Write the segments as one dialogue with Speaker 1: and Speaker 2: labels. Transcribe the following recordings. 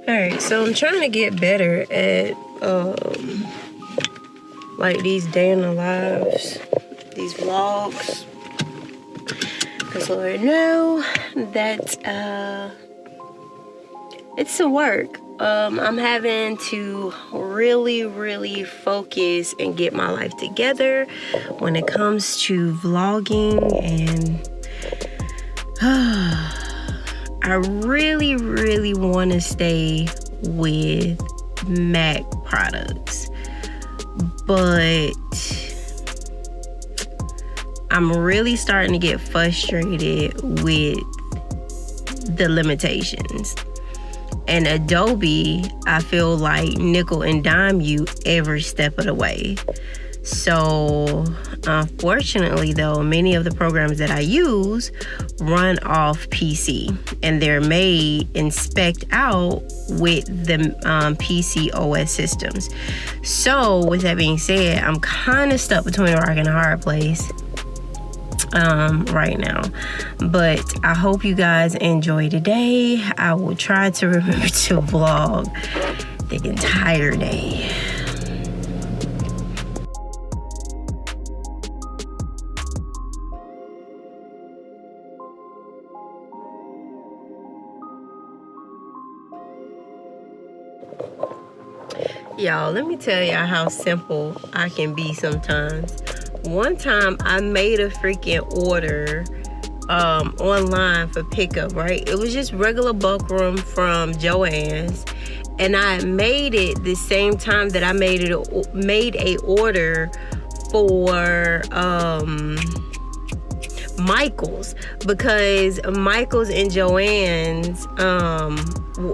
Speaker 1: Alright, so I'm trying to get better at like these day in the lives, these vlogs. Cause Lord know that it's some work. I'm having to really focus and get my life together when it comes to vlogging, and I really want to stay with MAC products, but I'm really starting to get frustrated with the limitations. And Adobe, I feel like nickel and dime you every step of the way. So, unfortunately though, many of the programs that I use run off PC, and they're made and spec'd out with the PC OS systems. So, with that being said, I'm kind of stuck between a rock and a hard place right now. But I hope you guys enjoy today. I will try to remember to vlog the entire day. Y'all, let me tell y'all how simple I can be sometimes. One time I made a freaking order online for pickup, right? It was just regular buckram from Joann's, and I made it the same time that I made a order for Michael's, because Michael's and Joann's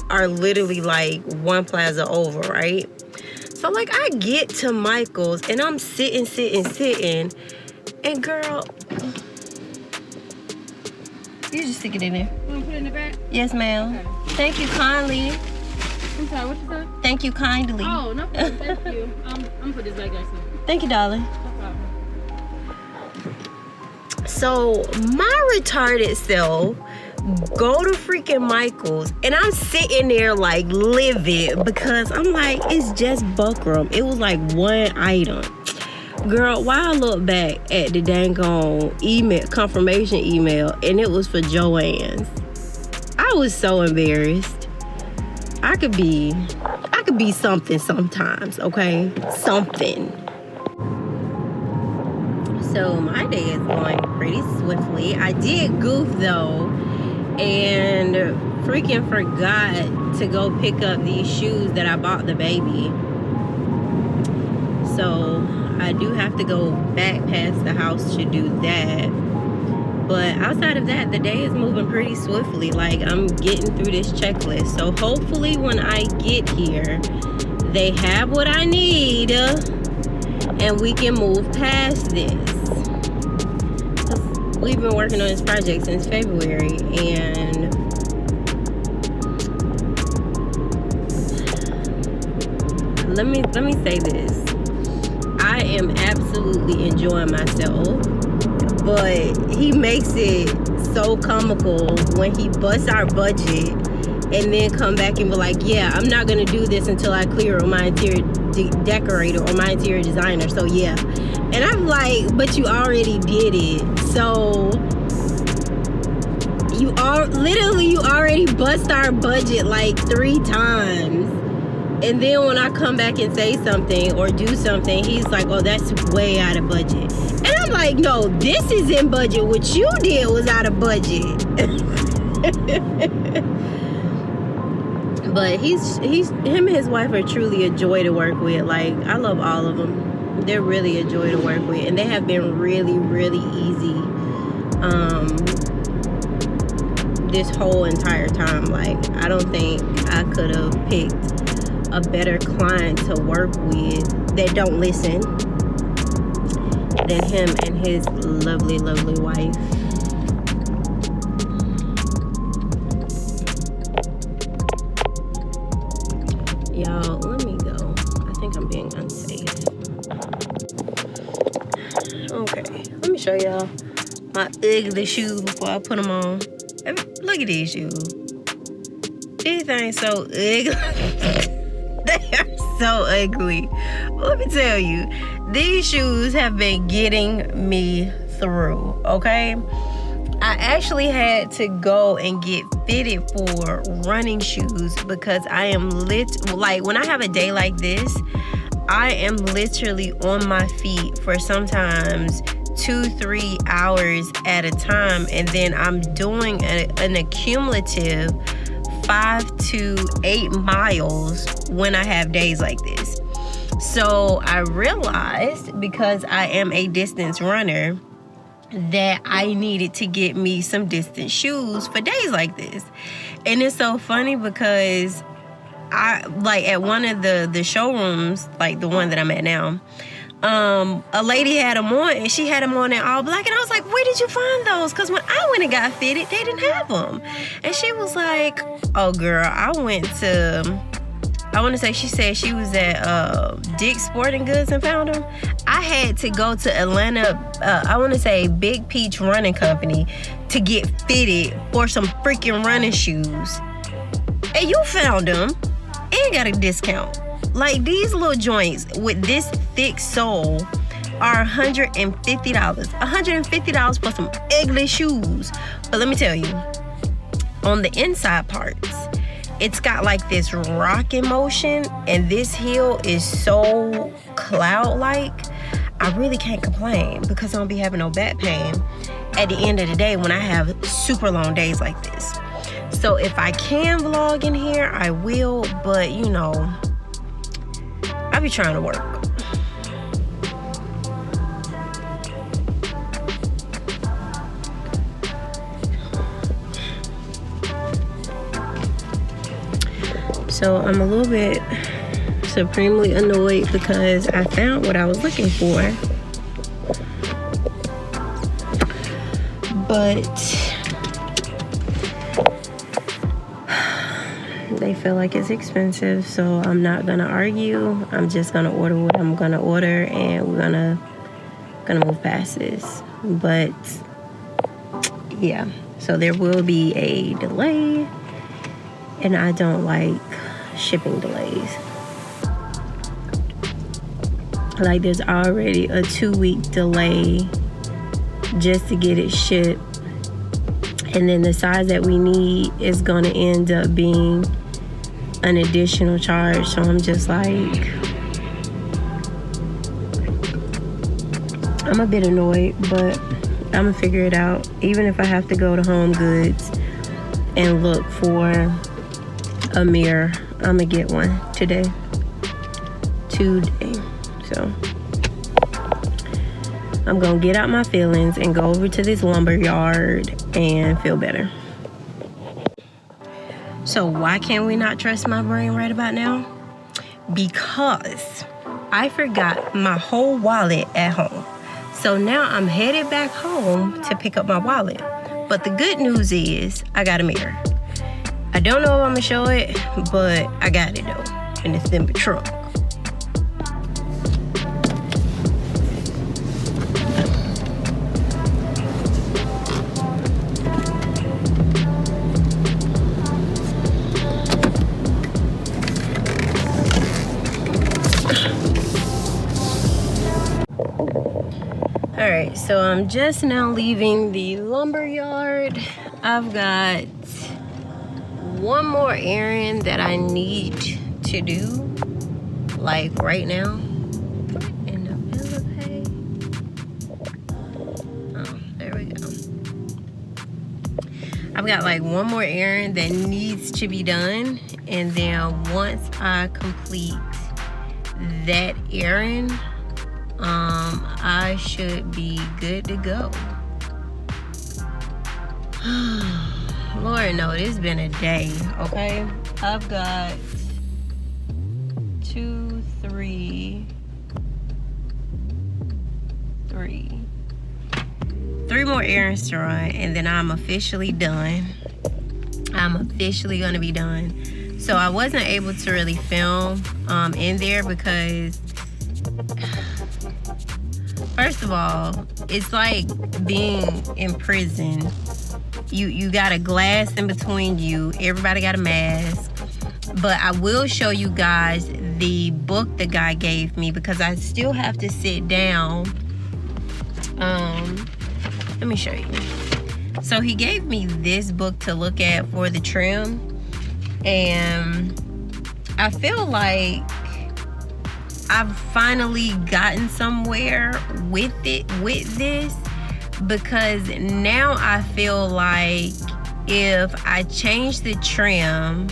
Speaker 1: are literally like one plaza over, right? So like I get to Michael's and I'm sitting, and girl, you just stick it in there.
Speaker 2: You want to put it in the bag?
Speaker 1: Yes, ma'am. Okay. Thank you kindly.
Speaker 2: I'm sorry, what you said?
Speaker 1: Thank you kindly.
Speaker 2: Oh, no problem. Thank you. I'm gonna put this back there soon.
Speaker 1: Thank you, darling.
Speaker 2: No problem.
Speaker 1: So my retarded self go to freaking Michael's, and I'm sitting there like livid because I'm like, it's just buckram. It was like one item. Girl, why I look back at the dang on email, confirmation email, and it was for Joann's. I was so embarrassed. I could be something sometimes, okay? Something. So my day is going pretty swiftly. I did goof though, and freaking forgot to go pick up these shoes that I bought the baby. So I do have to go back past the house to do that. But outside of that, the day is moving pretty swiftly. Like, I'm getting through this checklist. So hopefully when I get here, they have what I need and we can move past this. We've been working on this project since February, and let me say this. I am absolutely enjoying myself, but he makes it so comical when he busts our budget and then come back and be like, yeah, I'm not gonna do this until I clear on my interior decorator or my interior designer, so yeah. And I'm like, but you already did it. So you already bust our budget like 3 times. And then when I come back and say something or do something, he's like, oh, that's way out of budget. And I'm like, no, this is in budget. What you did was out of budget. But him and his wife are truly a joy to work with. Like, I love all of them. They're really a joy to work with, and they have been really, really easy this whole entire time. Like, I don't think I could have picked a better client to work with that don't listen than him and his lovely, lovely wife. Y'all, let me go. I think I'm being unsafe. Okay, let me show y'all my ugly shoes before I put them on. Look at these shoes. These things so ugly. They are so ugly. Let me tell you, these shoes have been getting me through, okay? I actually had to go and get fitted for running shoes because I am like when I have a day like this, I am literally on my feet for sometimes 2-3 hours at a time, and then I'm doing an accumulative 5 to 8 miles when I have days like this. So I realized, because I am a distance runner, that I needed to get me some distance shoes for days like this. And it's so funny because I like at one of the showrooms, like the one that I'm at now, a lady had them on, and she had them on in all black, and I was like, where did you find those? Because when I went and got fitted, they didn't have them. And she was like, oh girl, I went to, I want to say, she said she was at Dick's Sporting Goods and found them. I had to go to Atlanta, I want to say Big Peach Running Company, to get fitted for some freaking running shoes. And you found them and got a discount. Like, these little joints with this thick sole are $150. $150 for some ugly shoes. But let me tell you, on the inside parts, it's got like this rocking motion, and this heel is so cloud-like. I really can't complain because I don't be having no back pain at the end of the day when I have super long days like this. So if I can vlog in here, I will, but you know, I be trying to work. So I'm a little bit supremely annoyed because I found what I was looking for, but they feel like it's expensive, so I'm not gonna argue. I'm just gonna order what I'm gonna order, and we're gonna move past this. But yeah, so there will be a delay, and I don't like shipping delays. Like, there's already a 2-week delay just to get it shipped, and then the size that we need is gonna end up being an additional charge. So I'm just like, I'm a bit annoyed, but I'm gonna figure it out. Even if I have to go to Home Goods and look for a mirror, I'm gonna get one today. So I'm gonna get out my feelings and go over to this lumber yard and feel better. So why can't we not trust my brain right about now? Because I forgot my whole wallet at home. So now I'm headed back home to pick up my wallet. But the good news is I got a mirror. I don't know if I'm gonna show it, but I got it though. And it's in the trunk. Alright, so I'm just now leaving the lumber yard. I've got one more errand that I need to do, like right now. In the bill of pay. Oh, there we go. I've got like one more errand that needs to be done, and then once I complete that errand, I should be good to go. Lord, no, it's been a day, okay? I've got 3 more errands to run, and then I'm officially done. I'm officially gonna be done. So I wasn't able to really film in there because first of all, it's like being in prison You got a glass in between you. Everybody got a mask. But I will show you guys the book the guy gave me because I still have to sit down. Let me show you. So he gave me this book to look at for the trim. And I feel like I've finally gotten somewhere with this, because now I feel like if I change the trim,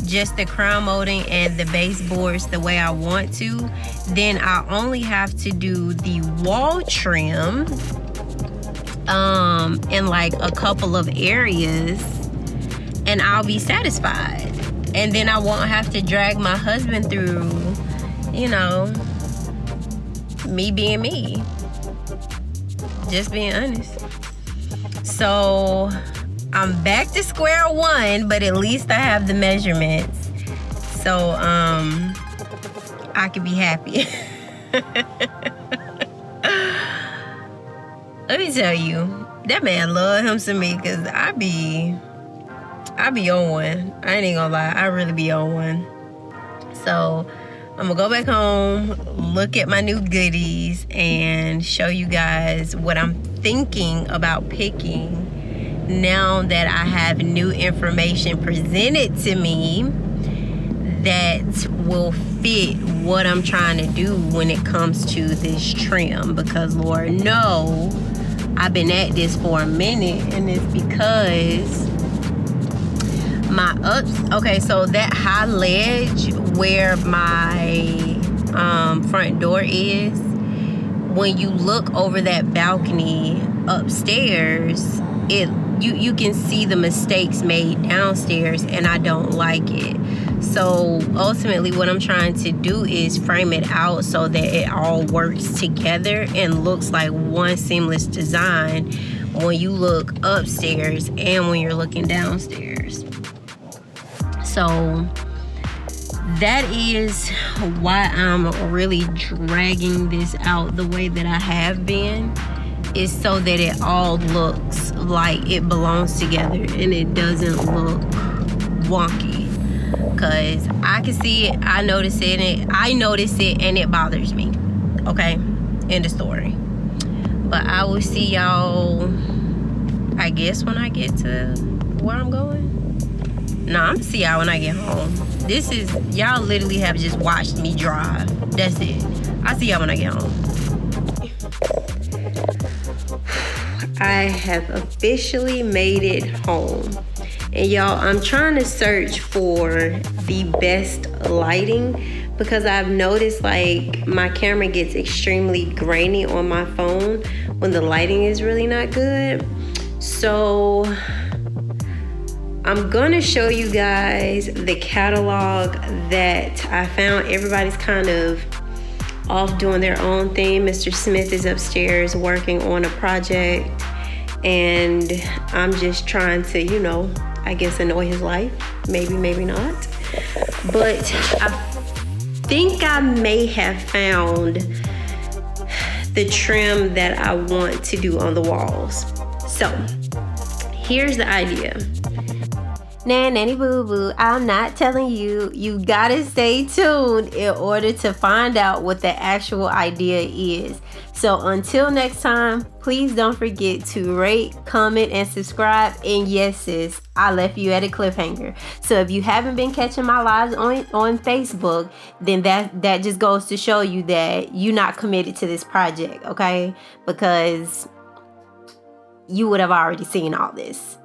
Speaker 1: just the crown molding and the baseboards the way I want to, then I only have to do the wall trim in like a couple of areas and I'll be satisfied. And then I won't have to drag my husband through, you know, me being me. Just being honest. So I'm back to square one, but at least I have the measurements. So I can be happy. Let me tell you, that man love him some me, cause I be on one. I ain't gonna lie, I really be on one. So I'm gonna go back home, look at my new goodies, and show you guys what I'm thinking about picking now that I have new information presented to me that will fit what I'm trying to do when it comes to this trim. Because Lord know, I've been at this for a minute, and it's because okay, so that high ledge where my front door is, when you look over that balcony upstairs, you can see the mistakes made downstairs, and I don't like it. So ultimately what I'm trying to do is frame it out so that it all works together and looks like one seamless design when you look upstairs and when you're looking downstairs. So that is why I'm really dragging this out the way that I have been, is so that it all looks like it belongs together and it doesn't look wonky. Because I can see it, I notice it, and it bothers me. Okay, end of story. But I will see y'all, I guess, when I get to where I'm going. No, I'm gonna see y'all when I get home. This is, y'all literally have just watched me drive. That's it. I'll see y'all when I get home. I have officially made it home. And y'all, I'm trying to search for the best lighting, because I've noticed like my camera gets extremely grainy on my phone when the lighting is really not good. So I'm gonna show you guys the catalog that I found. Everybody's kind of off doing their own thing. Mr. Smith is upstairs working on a project, and I'm just trying to, you know, I guess annoy his life. Maybe, maybe not. But I think I may have found the trim that I want to do on the walls. So here's the idea. Nanny boo boo, I'm not telling you. You gotta stay tuned in order to find out what the actual idea is. So until next time, please don't forget to rate, comment, and subscribe. And yes, sis, I left you at a cliffhanger. So if you haven't been catching my lives on Facebook, then that just goes to show you that you're not committed to this project, okay? Because you would have already seen all this.